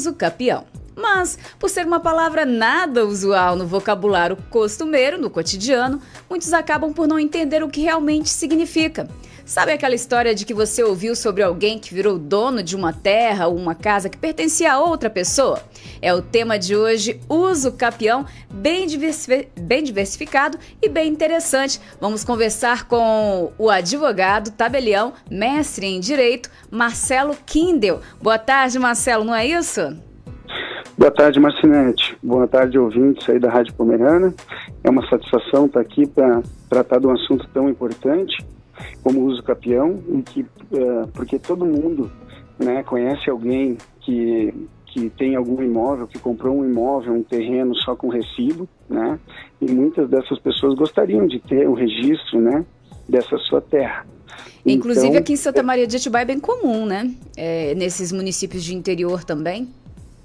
usucapião. Mas, por ser uma palavra nada usual no vocabulário costumeiro, no cotidiano, muitos acabam por não entender o que realmente significa. Sabe aquela história de que você ouviu sobre alguém que virou dono de uma terra ou uma casa que pertencia a outra pessoa? É o tema de hoje, usucapião, bem diversificado e bem interessante. Vamos conversar com o advogado, tabelião, mestre em Direito, Marcelo Kindel. Boa tarde, Marcelo, não é isso? Boa tarde, Marcinete. Boa tarde, ouvintes aí da Rádio Pomerana. É uma satisfação estar aqui para tratar de um assunto tão importante como o usucapião, porque todo mundo, né, conhece alguém que tem algum imóvel, que comprou um imóvel, um terreno só com recibo, né? E muitas dessas pessoas gostariam de ter o registro, né, dessa sua terra. Inclusive então, aqui em Santa Maria de Atibaia é bem comum, né? Nesses municípios de interior também.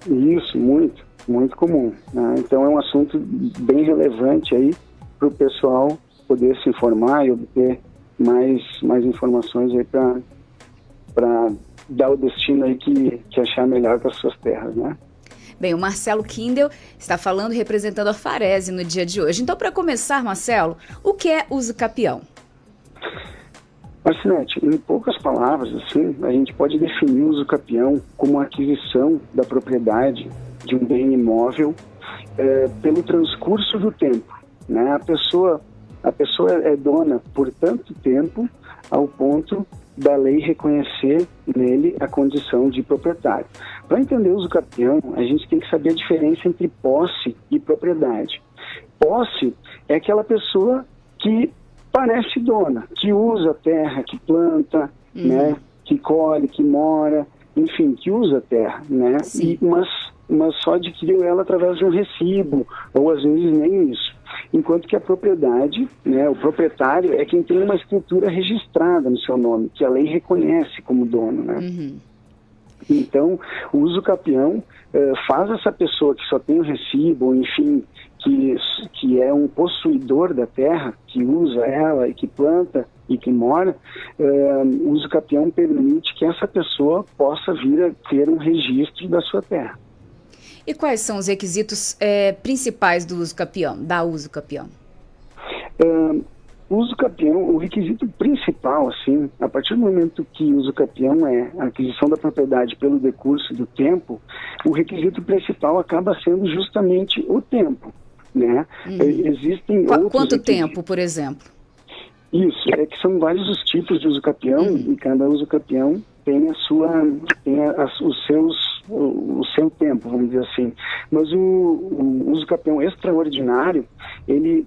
Isso, muito comum, né? Então é um assunto bem relevante aí para o pessoal poder se informar e obter mais informações aí para dar o destino aí que achar melhor para as suas terras, né? Bem, o Marcelo Kindel está falando representando a Farese no dia de hoje. Então, para começar, Marcelo, o que é usucapião? Marcinete, em poucas palavras, assim, a gente pode definir o usucapião como a aquisição da propriedade de um bem imóvel pelo transcurso do tempo, né? A pessoa é dona por tanto tempo ao ponto da lei reconhecer nele a condição de proprietário. Para entender o usucapião, a gente tem que saber a diferença entre posse e propriedade. Posse é aquela pessoa que parece dona, que usa a terra, que planta, né, que colhe, que mora, enfim, que usa a terra, né? Mas só adquiriu ela através de um recibo, ou às vezes nem isso. Enquanto que a propriedade, né, o proprietário é quem tem uma escritura registrada no seu nome, que a lei reconhece como dono, né? Então, o usucapião faz essa pessoa que só tem o recibo, enfim, que é um possuidor da terra, que usa ela e que planta e que mora, o usucapião permite que essa pessoa possa vir a ter um registro da sua terra. E quais são os requisitos principais do usucapião, da usucapião? O usucapião, o requisito principal, assim, a partir do momento que o usucapião é a aquisição da propriedade pelo decurso do tempo, o requisito principal acaba sendo justamente o tempo, né? Existem outros Quanto requisitos. tempo, por exemplo? Isso, é que são vários os tipos de usucapião e cada usucapião tem o seu tempo, vamos dizer assim. Mas o usucapião extraordinário, ele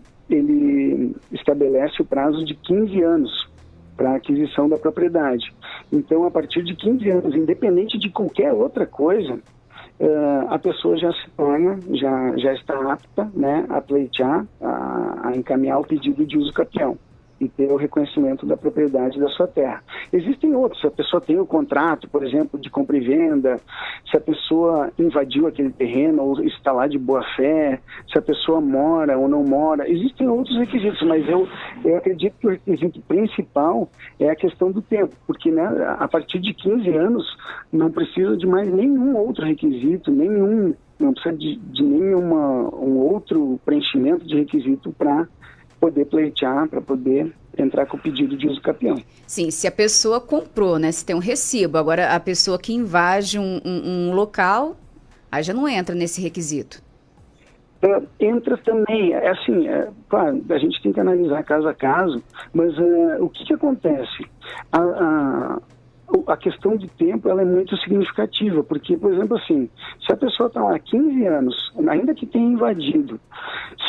estabelece o prazo de 15 anos para a aquisição da propriedade. Então, a partir de 15 anos, independente de qualquer outra coisa, a pessoa já se torna, já está apta, né, a pleitear, a encaminhar o pedido de usucapião e ter o reconhecimento da propriedade da sua terra. Existem outros, se a pessoa tem o contrato, por exemplo, de compra e venda, se a pessoa invadiu aquele terreno ou está lá de boa fé, se a pessoa mora ou não mora, existem outros requisitos, mas eu acredito que o requisito principal é a questão do tempo, porque, né, a partir de 15 anos não precisa de mais nenhum outro requisito, não precisa de um outro preenchimento de requisito para poder pleitear, para poder entrar com o pedido de usucapião. Sim, se a pessoa comprou, né, se tem um recibo, agora a pessoa que invade um local, aí já não entra nesse requisito. Entra também, claro, a gente tem que analisar caso a caso, mas o que acontece? A questão de tempo, ela é muito significativa, porque, por exemplo, assim, se a pessoa está lá há 15 anos, ainda que tenha invadido,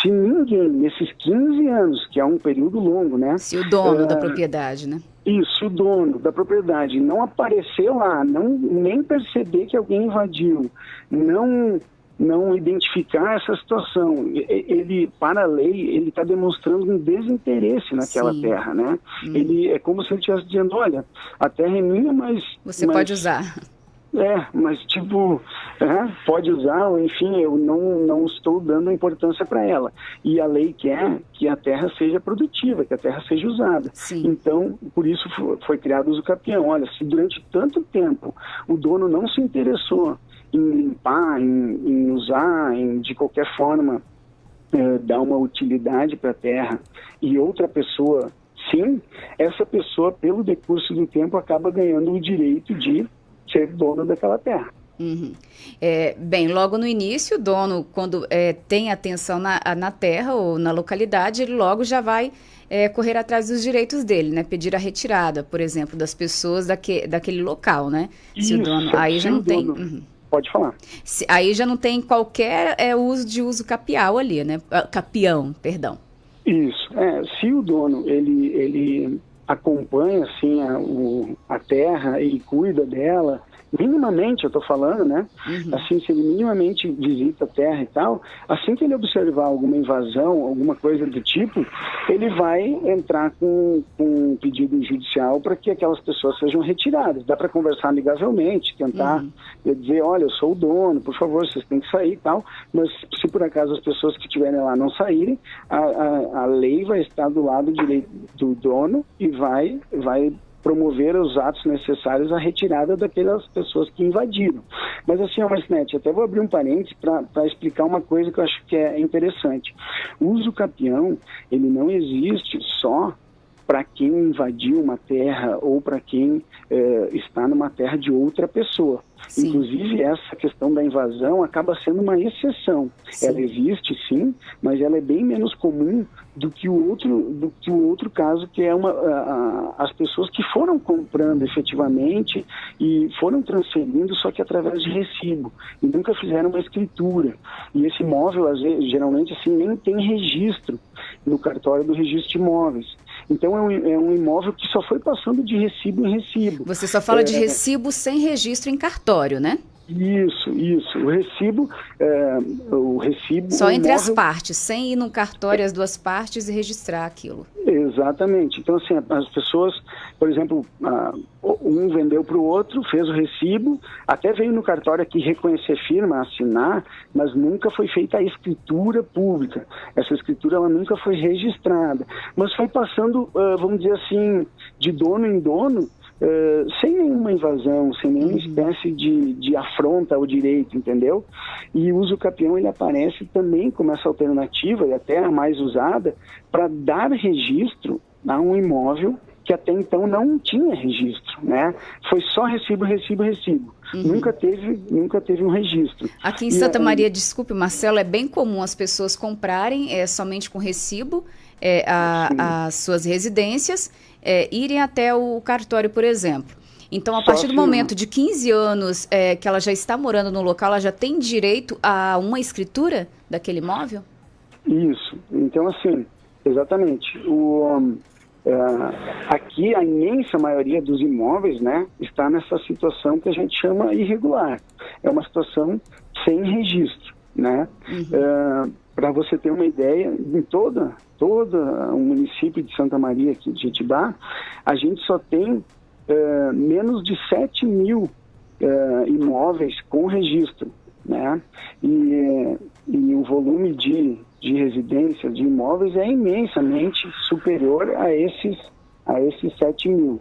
se ninguém, nesses 15 anos, que é um período longo, né? Se o dono da propriedade, né? Isso, o dono da propriedade não aparecer lá, nem perceber que alguém invadiu, não identificar essa situação, ele, para a lei, ele está demonstrando um desinteresse naquela terra, né? Ele é como se ele estivesse dizendo, olha, a terra é minha, mas... Você pode usar. Mas tipo, pode usar, ou enfim, eu não estou dando importância para ela. E a lei quer que a terra seja produtiva, que a terra seja usada. Sim. Então, por isso foi criado o usucapião. Olha, se durante tanto tempo o dono não se interessou em limpar, em usar, de qualquer forma dar uma utilidade para a terra, e outra pessoa, sim, essa pessoa, pelo decurso do tempo, acaba ganhando o direito de ser dono daquela terra. Uhum. Bem, logo no início, o dono, quando tem atenção na terra ou na localidade, ele logo já vai correr atrás dos direitos dele, né? Pedir a retirada, por exemplo, das pessoas daquele local, né? Isso, se o dono, aí já não tem... Pode falar. Aí já não tem qualquer uso capial ali, né? Capião, perdão. Isso. Se o dono, ele acompanha, assim, a terra e cuida dela, minimamente, eu estou falando, né? Assim, se ele minimamente visita a terra e tal, assim que ele observar alguma invasão, alguma coisa do tipo, ele vai entrar com um pedido judicial para que aquelas pessoas sejam retiradas. Dá para conversar amigavelmente, tentar dizer, olha, eu sou o dono, por favor, vocês têm que sair e tal, mas se por acaso as pessoas que estiverem lá não saírem, a lei vai estar do lado direito do dono e vai promover os atos necessários à retirada daquelas pessoas que invadiram. Mas assim, Marcinete, até vou abrir um parênteses para explicar uma coisa que eu acho que é interessante. O uso capião, ele não existe só para quem invadiu uma terra ou para quem está numa terra de outra pessoa. Sim. Inclusive, essa questão da invasão acaba sendo uma exceção. Sim. Ela existe, sim, mas ela é bem menos comum do que o outro caso, que é as pessoas que foram comprando efetivamente e foram transferindo, só que através de recibo, e nunca fizeram uma escritura. E esse imóvel, às vezes, geralmente, assim, nem tem registro no cartório do registro de imóveis. Então, é um imóvel que só foi passando de recibo em recibo. Você só fala de recibo sem registro em cartório, né? Isso. O recibo... Só entre as partes, sem ir no cartório as duas partes e registrar aquilo. Exatamente. Então, assim, as pessoas, por exemplo, um vendeu para o outro, fez o recibo, até veio no cartório aqui reconhecer firma, assinar, mas nunca foi feita a escritura pública. Essa escritura, ela nunca foi registrada. Mas foi passando, vamos dizer assim, de dono em dono, sem nenhuma invasão, sem nenhuma espécie de afronta ao direito, entendeu? E o uso capião, ele aparece também como essa alternativa, e até a mais usada, para dar registro a um imóvel que até então não tinha registro, né? Foi só recibo. Nunca teve um registro. Aqui em Santa Maria, desculpe, Marcelo, é bem comum as pessoas comprarem somente com recibo as suas residências, irem até o cartório, por exemplo. Então, a partir do momento de 15 anos que ela já está morando no local, ela já tem direito a uma escritura daquele imóvel? Isso. Então, assim, exatamente. Aqui, a imensa maioria dos imóveis, né, está nessa situação que a gente chama irregular. É uma situação sem registro, né? Para você ter uma ideia, em todo o município de Santa Maria, aqui de Jetibá, a gente só tem menos de 7 mil imóveis com registro, né? E o volume de residências, de imóveis, é imensamente superior a esses 7 mil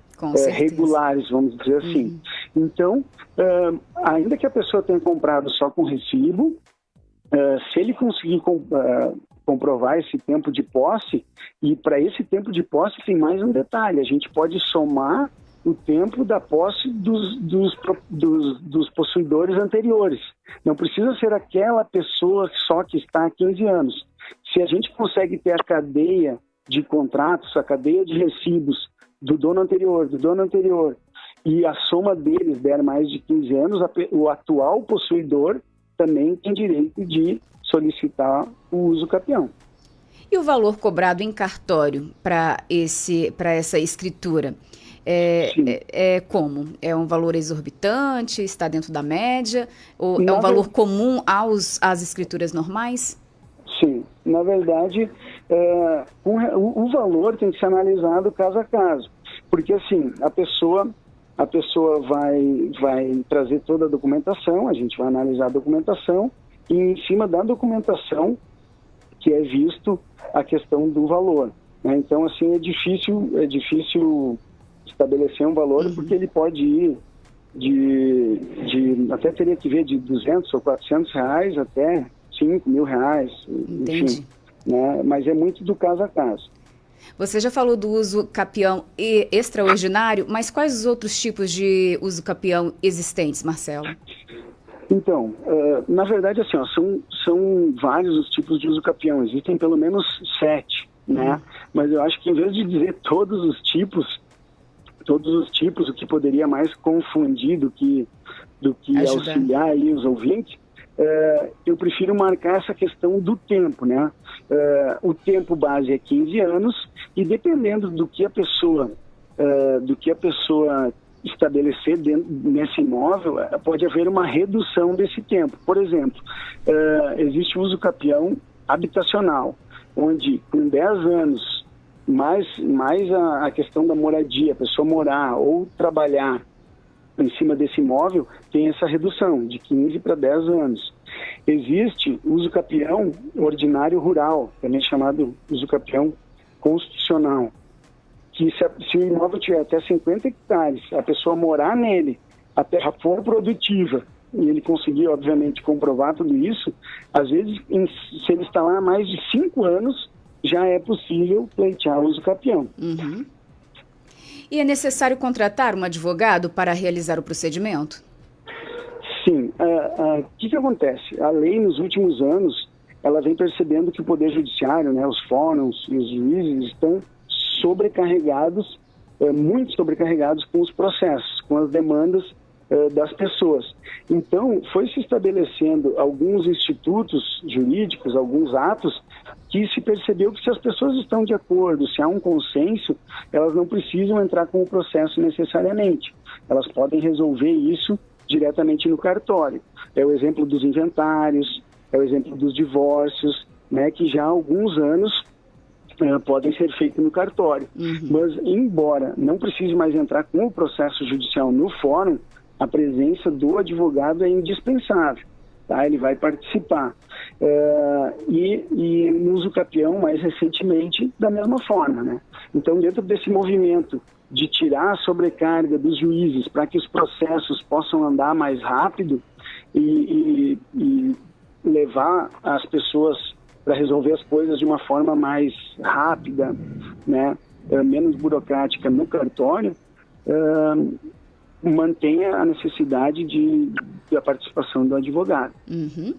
regulares, vamos dizer assim. Então, ainda que a pessoa tenha comprado só com recibo, se ele conseguir comprovar esse tempo de posse, e para esse tempo de posse tem mais um detalhe, a gente pode somar o tempo da posse dos possuidores anteriores. Não precisa ser aquela pessoa só que está há 15 anos. Se a gente consegue ter a cadeia de contratos, a cadeia de recibos do dono anterior, e a soma deles der mais de 15 anos, o atual possuidor também tem direito de solicitar o uso capião. E o valor cobrado em cartório para essa escritura? Como? É um valor exorbitante? Está dentro da média? Ou é um valor comum às escrituras normais? Sim. Na verdade, o valor tem que ser analisado caso a caso. Porque, assim, a pessoa vai trazer toda a documentação, a gente vai analisar a documentação, e em cima da documentação que é visto a questão do valor, né? Então, assim, é difícil estabelecer um valor, porque ele pode ir até teria que ver de 200 ou 400 reais até 5 mil reais, Entendi. Enfim, né? Mas é muito do caso a caso. Você já falou do uso capião extraordinário, mas quais os outros tipos de uso capião existentes, Marcelo? Então, na verdade, assim, ó, são vários os tipos de uso capião, existem pelo menos 7, né? Mas eu acho que em vez de dizer todos os tipos, o que poderia mais confundir do que auxiliar aí os ouvintes, eu prefiro marcar essa questão do tempo, né? O tempo base é 15 anos e dependendo do que a pessoa estabelecer nesse imóvel, pode haver uma redução desse tempo. Por exemplo, existe o uso capião habitacional, onde com 10 anos mais a questão da moradia, a pessoa morar ou trabalhar em cima desse imóvel, tem essa redução de 15 para 10 anos. Existe o uso capião ordinário rural, também chamado uso capião constitucional, que se o imóvel tiver até 50 hectares, a pessoa morar nele, a terra for produtiva, e ele conseguir, obviamente, comprovar tudo isso, às vezes, se ele está lá há mais de 5 anos, já é possível pleitear o uso capião. Uhum. E é necessário contratar um advogado para realizar o procedimento? Sim. O que acontece? A lei, nos últimos anos, ela vem percebendo que o Poder Judiciário, né, os fóruns e os juízes estão sobrecarregados, muito sobrecarregados com os processos, com as demandas das pessoas. Então, foi se estabelecendo alguns institutos jurídicos, alguns atos, que se percebeu que se as pessoas estão de acordo, se há um consenso, elas não precisam entrar com o processo necessariamente. Elas podem resolver isso diretamente no cartório. É o exemplo dos inventários, é o exemplo dos divórcios, né, que já há alguns anos podem ser feitos no cartório. Uhum. Mas, embora não precise mais entrar com o processo judicial no fórum, a presença do advogado é indispensável, tá? Ele vai participar. E no uso capião, mais recentemente, da mesma forma, né? Então, dentro desse movimento de tirar a sobrecarga dos juízes para que os processos possam andar mais rápido e levar as pessoas para resolver as coisas de uma forma mais rápida, né? Menos burocrática no cartório, mantenha a necessidade da participação do advogado. Uhum.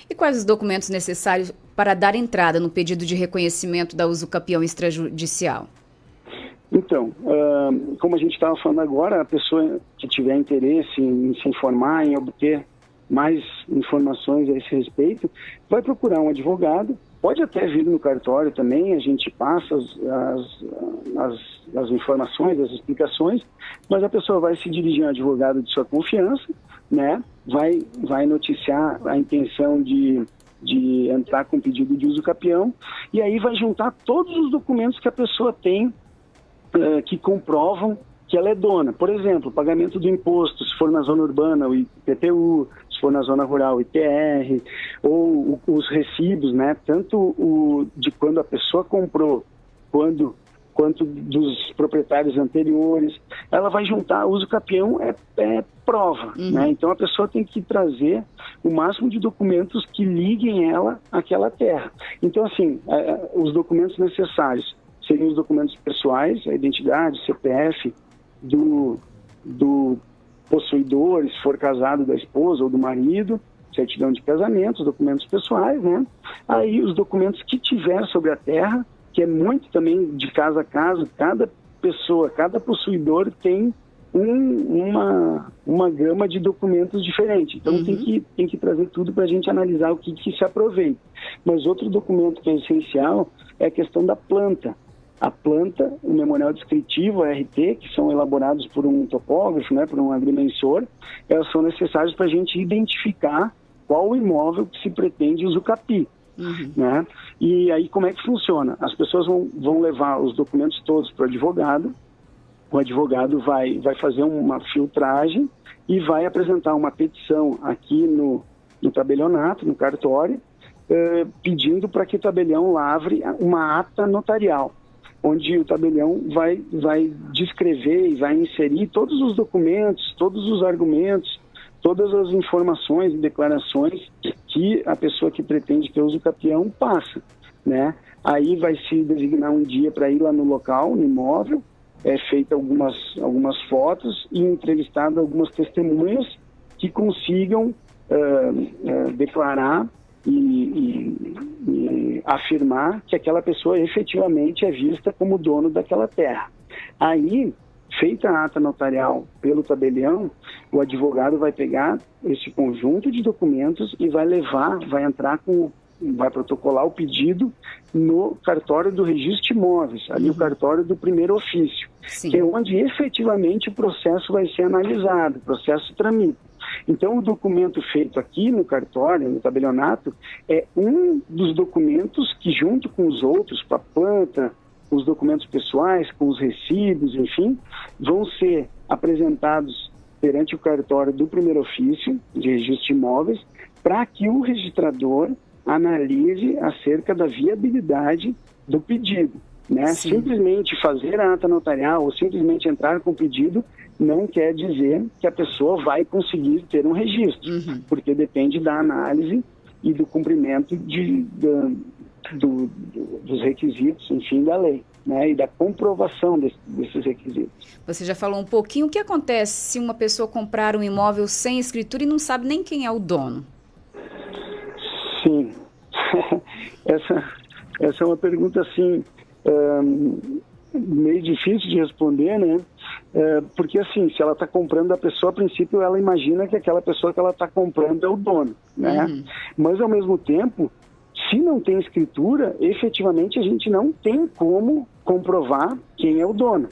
E quais os documentos necessários para dar entrada no pedido de reconhecimento da uso capião extrajudicial? Então, como a gente estava falando agora, a pessoa que tiver interesse em se informar, em obter mais informações a esse respeito, vai procurar um advogado, pode até vir no cartório também, a gente passa as informações, as explicações, mas a pessoa vai se dirigir a um advogado de sua confiança, né? Vai noticiar a intenção de entrar com pedido de uso capião, e aí vai juntar todos os documentos que a pessoa tem que comprovam que ela é dona. Por exemplo, pagamento do imposto, se for na zona urbana, o IPTU, se for na zona rural, o ITR, ou os recibos, né? Tanto o de quando a pessoa comprou, quanto dos proprietários anteriores. Ela vai juntar, o uso capião é prova, né? Então a pessoa tem que trazer o máximo de documentos que liguem ela àquela terra. Então, assim, os documentos necessários seriam os documentos pessoais, a identidade, CPF do possuidor, se for casado, da esposa ou do marido, certidão de casamento, os documentos pessoais, né? Aí os documentos que tiver sobre a terra, que é muito também de casa a casa, cada pessoa, cada possuidor tem uma gama de documentos diferente. Então tem que trazer tudo para a gente analisar o que se aproveita. Mas outro documento que é essencial é a questão da planta. A planta, o memorial descritivo, a RT, que são elaborados por um topógrafo, né, por um agrimensor, elas são necessárias para a gente identificar qual o imóvel que se pretende usucapi. Né? E aí como é que funciona? As pessoas vão levar os documentos todos para o advogado vai fazer uma filtragem e vai apresentar uma petição aqui no tabelionato, no cartório, pedindo para que o tabelião lavre uma ata notarial. onde o tabelião vai descrever e vai inserir todos os documentos, todos os argumentos, todas as informações e declarações que a pessoa que pretende ter uso capião passa, né? Aí vai se designar um dia para ir lá no local, no imóvel, feita algumas fotos e entrevistado algumas testemunhas que consigam declarar e afirmar que aquela pessoa efetivamente é vista como dono daquela terra. Aí, feita a ata notarial pelo tabelião, o advogado vai pegar esse conjunto de documentos e vai protocolar o pedido no cartório do registro de imóveis, ali o cartório do primeiro ofício, que é onde efetivamente o processo vai ser analisado, o processo tramita. Então, o documento feito aqui no cartório, no tabelionato, é um dos documentos que, junto com os outros, com a planta, com os documentos pessoais, com os recibos, enfim, vão ser apresentados perante o cartório do primeiro ofício de registro de imóveis, para que o registrador analise acerca da viabilidade do pedido, né? Simplesmente fazer a ata notarial ou simplesmente entrar com o pedido não quer dizer que a pessoa vai conseguir ter um registro, porque depende da análise e do cumprimento dos requisitos, enfim, da lei, né? E da comprovação desses requisitos. Você já falou um pouquinho. O que acontece se uma pessoa comprar um imóvel sem escritura e não sabe nem quem é o dono? Sim, essa é uma pergunta assim meio difícil de responder, né? Porque assim, se ela está comprando a pessoa, a princípio ela imagina que aquela pessoa que ela está comprando é o dono, né? Mas ao mesmo tempo, se não tem escritura, efetivamente a gente não tem como comprovar quem é o dono.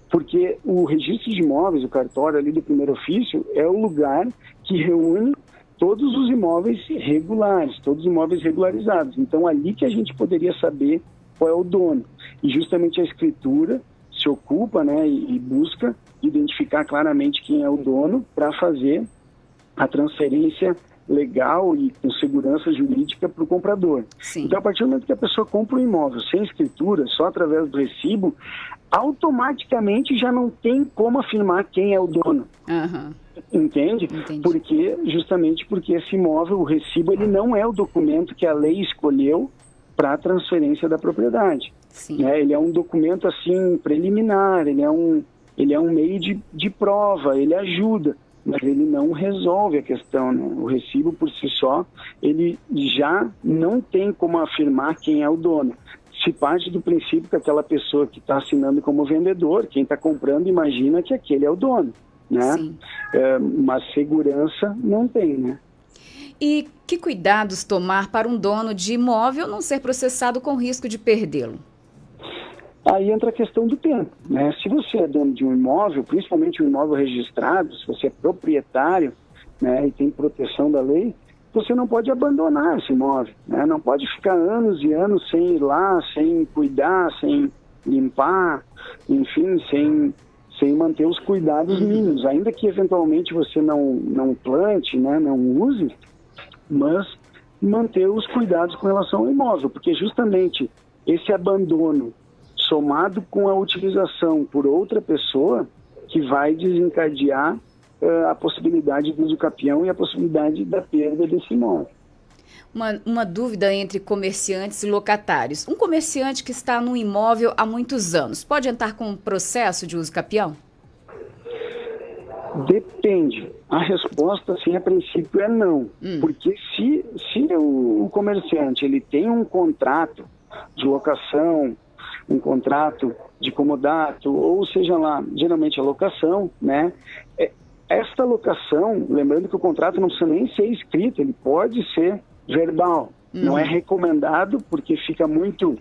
Porque o registro de imóveis, o cartório ali do primeiro ofício, é o lugar que reúne todos os imóveis regulares, todos os imóveis regularizados. Então, ali que a gente poderia saber qual é o dono. E justamente a escritura se ocupa, né, e busca identificar claramente quem é o dono para fazer a transferência legal e com segurança jurídica para o comprador. Então, a partir do momento que a pessoa compra um imóvel sem escritura, só através do recibo, automaticamente já não tem como afirmar quem é o dono. Entende? Justamente porque esse imóvel, o recibo, ele não é o documento que a lei escolheu para a transferência da propriedade. Ele é um documento assim preliminar, ele é um meio de prova, ele ajuda, mas ele não resolve a questão, né? O recibo por si só, ele já não tem como afirmar quem é o dono. Se parte do princípio que aquela pessoa que está assinando como vendedor, quem está comprando, imagina que aquele é o dono, né? Mas segurança não tem, né? E que cuidados tomar para um dono de imóvel não ser processado com risco de perdê-lo? Aí entra a questão do tempo, né? Se você é dono de um imóvel, principalmente um imóvel registrado, se você é proprietário, né, e tem proteção da lei, você não pode abandonar esse imóvel, né? Não pode ficar anos e anos sem ir lá, sem cuidar, sem limpar, enfim, sem manter os cuidados mínimos, ainda que eventualmente você não plante, né, não use, mas manter os cuidados com relação ao imóvel, porque justamente esse abandono somado com a utilização por outra pessoa que vai desencadear a possibilidade do uso capião e a possibilidade da perda desse imóvel. Uma dúvida entre comerciantes e locatários. Um comerciante que está num imóvel há muitos anos pode entrar com um processo de uso capião? Depende. A resposta, assim, a princípio é não. Porque se o comerciante ele tem um contrato de locação, um contrato de comodato, ou seja lá, geralmente a locação, né? Esta locação, lembrando que o contrato não precisa nem ser escrito, ele pode ser verbal. Não é recomendado porque fica muito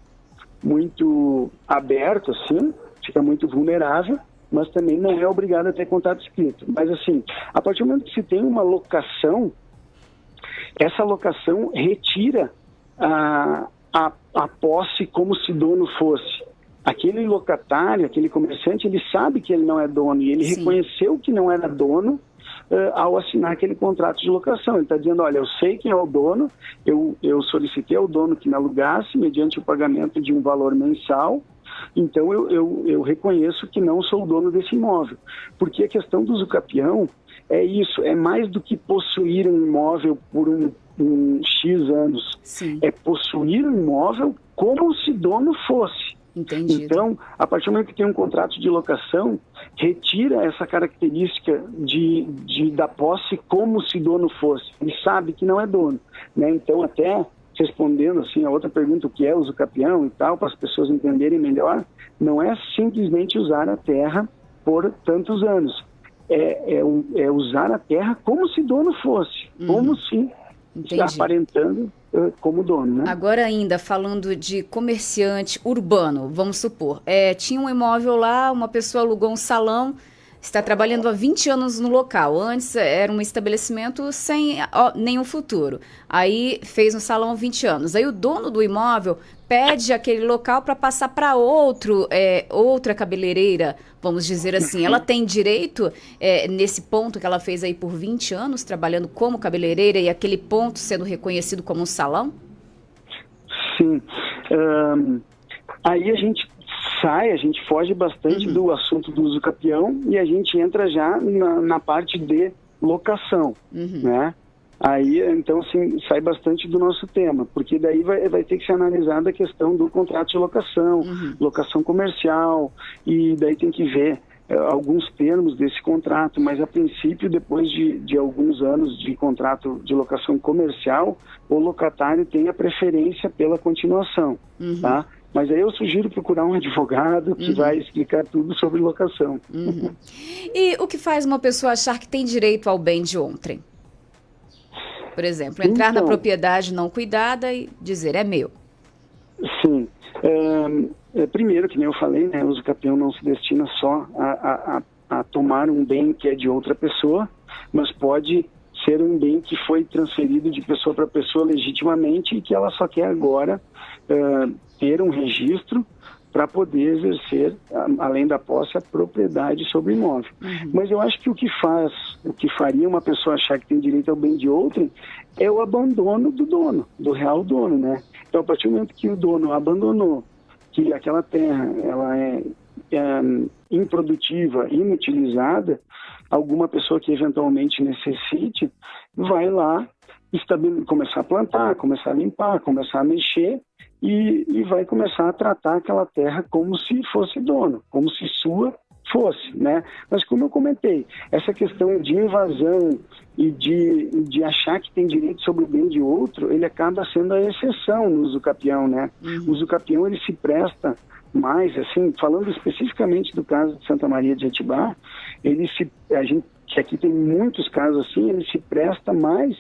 aberto, assim, fica muito vulnerável, mas também não é obrigado a ter contrato escrito. Mas assim, a partir do momento que se tem uma locação, essa locação retira a posse como se dono fosse. Aquele locatário, aquele comerciante, ele sabe que ele não é dono e ele reconheceu que não era dono ao assinar aquele contrato de locação. Ele está dizendo, olha, eu sei quem é o dono, eu solicitei ao dono que me alugasse mediante o pagamento de um valor mensal então eu reconheço que não sou o dono desse imóvel. Porque a questão do usucapião é isso, é mais do que possuir um imóvel por um X anos. Sim. É possuir um imóvel como se dono fosse. Entendido. Então, a partir do momento que tem um contrato de locação, retira essa característica da posse como se dono fosse. Ele sabe que não é dono, né? Então, até respondendo assim a outra pergunta, o que é usucapião e tal, para as pessoas entenderem melhor, não é simplesmente usar a terra por tantos anos. É usar a terra como se dono fosse, como se aparentando como dono, né? Agora ainda, falando de comerciante urbano, vamos supor, tinha um imóvel lá, uma pessoa alugou um salão, está trabalhando há 20 anos no local. Antes era um estabelecimento sem nenhum futuro. Aí fez um salão há 20 anos. Aí o dono do imóvel pede aquele local para passar para outra cabeleireira, vamos dizer assim. Ela tem direito, nesse ponto que ela fez aí por 20 anos, trabalhando como cabeleireira e aquele ponto sendo reconhecido como um salão? Sim. Aí a gente foge bastante do assunto do usucapião e a gente entra já na parte de locação, né? Aí, então, assim, sai bastante do nosso tema, porque daí vai ter que ser analisada a questão do contrato de locação, locação comercial, e daí tem que ver alguns termos desse contrato, mas a princípio, depois de alguns anos de contrato de locação comercial, o locatário tem a preferência pela continuação, tá? Mas aí eu sugiro procurar um advogado que vai explicar tudo sobre locação. E o que faz uma pessoa achar que tem direito ao bem de outrem? Por exemplo, entrar na propriedade não cuidada e dizer, é meu. Sim. Primeiro, que nem eu falei, né, o usucapião não se destina só a tomar um bem que é de outra pessoa, mas pode ser um bem que foi transferido de pessoa para pessoa legitimamente e que ela só quer agora ter um registro para poder exercer, além da posse, a propriedade sobre o imóvel. Mas eu acho que o que faria uma pessoa achar que tem direito ao bem de outrem é o abandono do dono, do real dono, né? Então, a partir do momento que o dono abandonou, que aquela terra ela é improdutiva, inutilizada, alguma pessoa que eventualmente necessite vai lá começar a plantar, começar a limpar, começar a mexer e vai começar a tratar aquela terra como se fosse dono, como se sua fosse, né? Mas como eu comentei, essa questão de invasão e de achar que tem direito sobre o bem de outro, ele acaba sendo a exceção no usucapião, né? O usucapião, ele se presta mais, assim, falando especificamente do caso de Santa Maria de Jetibá, que aqui tem muitos casos assim, ele se presta mais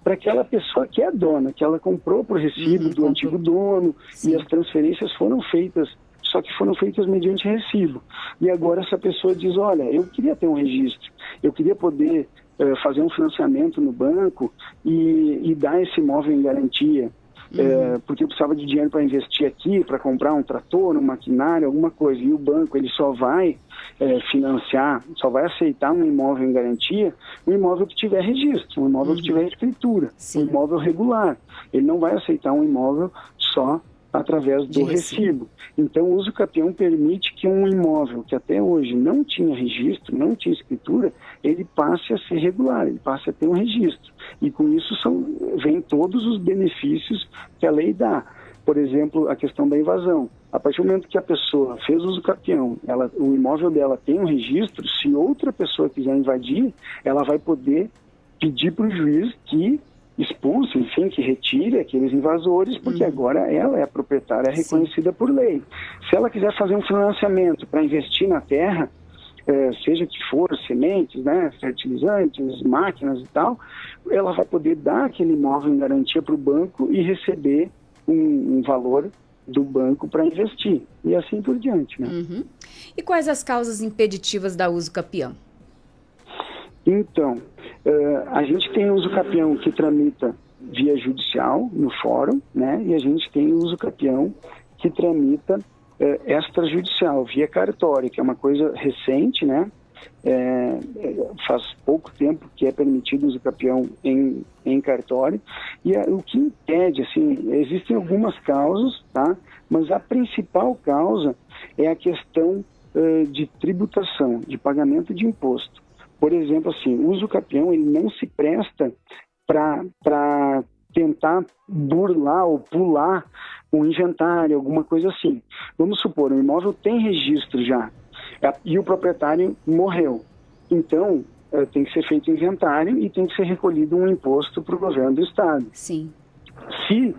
para aquela pessoa que é dona, que ela comprou por recibo do antigo dono. Sim. E as transferências foram feitas, só que foram feitas mediante recibo. E agora essa pessoa diz, olha, eu queria ter um registro, eu queria poder fazer um financiamento no banco e dar esse imóvel em garantia, porque eu precisava de dinheiro para investir aqui, para comprar um trator, um maquinário, alguma coisa. E o banco, ele só vai financiar, só vai aceitar um imóvel em garantia, um imóvel que tiver registro, um imóvel que tiver escritura, um imóvel regular. Ele não vai aceitar um imóvel só através do recibo. Então, o usucapião permite que um imóvel que até hoje não tinha registro, não tinha escritura, ele passe a ser regular, ele passe a ter um registro. E com isso vem todos os benefícios que a lei dá. Por exemplo, a questão da invasão. A partir do momento que a pessoa fez usucapião, o imóvel dela tem um registro, se outra pessoa quiser invadir, ela vai poder pedir para o juiz que expulse, enfim, que retire aqueles invasores, porque agora ela é a proprietária reconhecida por lei. Se ela quiser fazer um financiamento para investir na terra, seja que for, sementes, né, fertilizantes, máquinas e tal, ela vai poder dar aquele imóvel em garantia para o banco e receber um valor do banco para investir, e assim por diante, né? E quais as causas impeditivas da usucapião? Então, a gente tem o usucapião que tramita via judicial, no fórum, né? E a gente tem o usucapião que tramita extrajudicial, via cartório, que é uma coisa recente, né? faz pouco tempo que é permitido o uso capião em cartório, e o que impede, assim, existem algumas causas, tá? Mas a principal causa é a questão de tributação, de pagamento de imposto. Por exemplo, assim, o uso capião ele não se presta para tentar burlar ou pular um inventário, alguma coisa assim. Vamos supor, o imóvel tem registro já, e o proprietário morreu. Então, tem que ser feito inventário e tem que ser recolhido um imposto para o governo do estado. Sim. Se,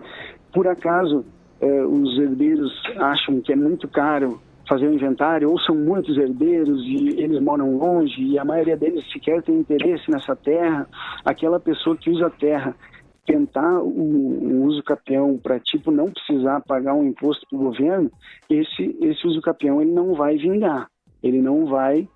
por acaso, os herdeiros acham que é muito caro fazer o inventário, ou são muitos herdeiros e eles moram longe e a maioria deles sequer tem interesse nessa terra, aquela pessoa que usa a terra tentar o uso capião para não precisar pagar um imposto para o governo, esse uso capião ele não vai vingar, ele não vai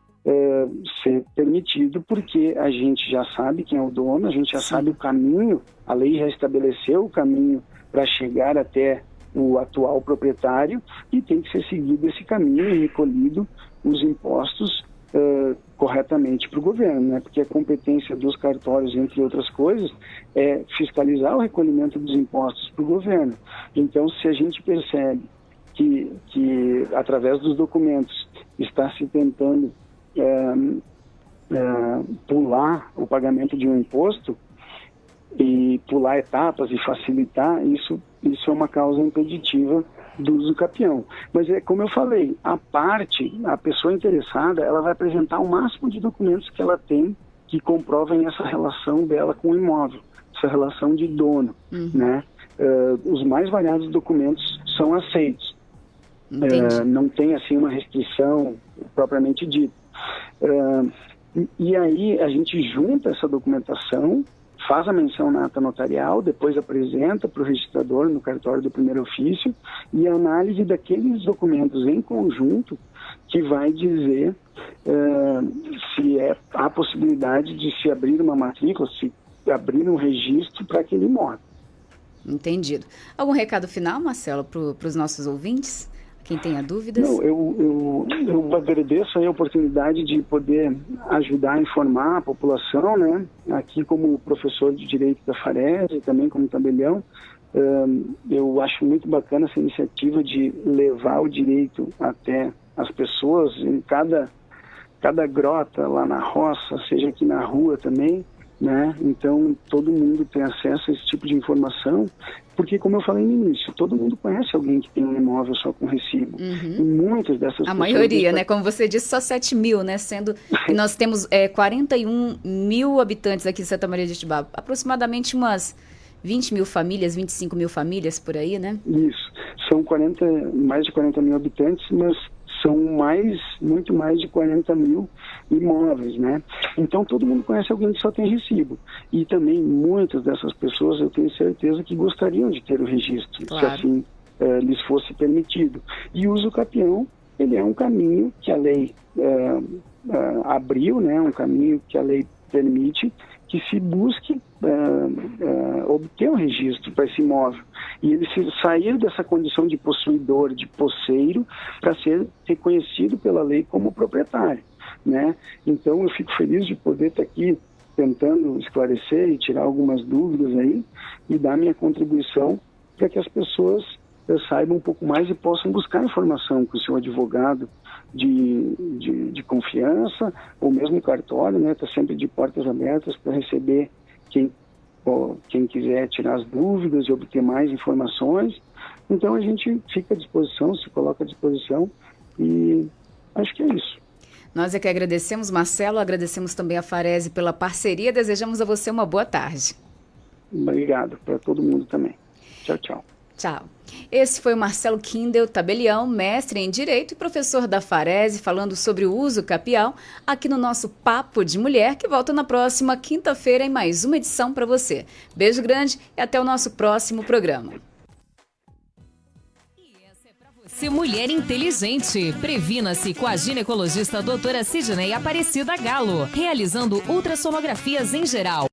ser permitido, porque a gente já sabe quem é o dono, a gente já sabe o caminho, a lei já estabeleceu o caminho para chegar até o atual proprietário e tem que ser seguido esse caminho e recolhido os impostos corretamente para o governo, né? Porque a competência dos cartórios, entre outras coisas, é fiscalizar o recolhimento dos impostos para o governo. Então, se a gente percebe que através dos documentos está se tentando pular o pagamento de um imposto e pular etapas e facilitar, isso é uma causa impeditiva do uso capião. Mas é como eu falei, a pessoa interessada, ela vai apresentar o máximo de documentos que ela tem que comprovem essa relação dela com o imóvel, essa relação de dono, né? Os mais variados documentos são aceitos. Não tem assim uma restrição propriamente dita. E aí a gente junta essa documentação, faz a menção na ata notarial, depois apresenta para o registrador no cartório do primeiro ofício, e a análise daqueles documentos em conjunto que vai dizer se há possibilidade de se abrir uma matrícula, se abrir um registro para aquele imóvel. Entendido. Algum recado final, Marcelo, para os nossos ouvintes? Quem tenha dúvidas? Não, eu agradeço a oportunidade de poder ajudar a informar a população, né? Aqui como professor de Direito da Farese e também como tabelião, eu acho muito bacana essa iniciativa de levar o direito até as pessoas em cada grota lá na roça, seja aqui na rua também, né? Então todo mundo tem acesso a esse tipo de informação, porque como eu falei no início, todo mundo conhece alguém que tem um imóvel só com recibo. E muitas dessas pessoas... A maioria, né? Como você disse, só 7 mil, né? Sendo que nós temos 41 mil habitantes aqui em Santa Maria de Itibá, aproximadamente umas 20 mil famílias, 25 mil famílias por aí, né? Isso, são mais de 40 mil habitantes, mas são muito mais de 40 mil imóveis, né? Então todo mundo conhece alguém que só tem recibo. E também muitas dessas pessoas eu tenho certeza que gostariam de ter o registro, se assim lhes fosse permitido. E o uso capião, ele é um caminho que a lei abriu, né? Um caminho que a lei permite que se busque obter um registro para esse imóvel e ele sair dessa condição de possuidor, de posseiro, para ser reconhecido pela lei como proprietário, né? Então eu fico feliz de poder estar aqui tentando esclarecer e tirar algumas dúvidas aí e dar minha contribuição para que as pessoas saibam um pouco mais e possam buscar informação com o seu advogado de confiança, ou mesmo cartório, né? Está sempre de portas abertas para receber quem quiser tirar as dúvidas e obter mais informações. Então a gente fica à disposição, se coloca à disposição e acho que é isso. Nós é que agradecemos, Marcelo, agradecemos também a Farese pela parceria, desejamos a você uma boa tarde. Obrigado, para todo mundo também. Tchau, tchau. Tchau. Esse foi o Marcelo Kindel, tabelião, mestre em Direito e professor da Farese, falando sobre o uso capião aqui no nosso Papo de Mulher, que volta na próxima quinta-feira em mais uma edição para você. Beijo grande e até o nosso próximo programa. Você, mulher inteligente, previna-se com a ginecologista doutora Sidney Aparecida Galo, realizando ultrassonografias em geral.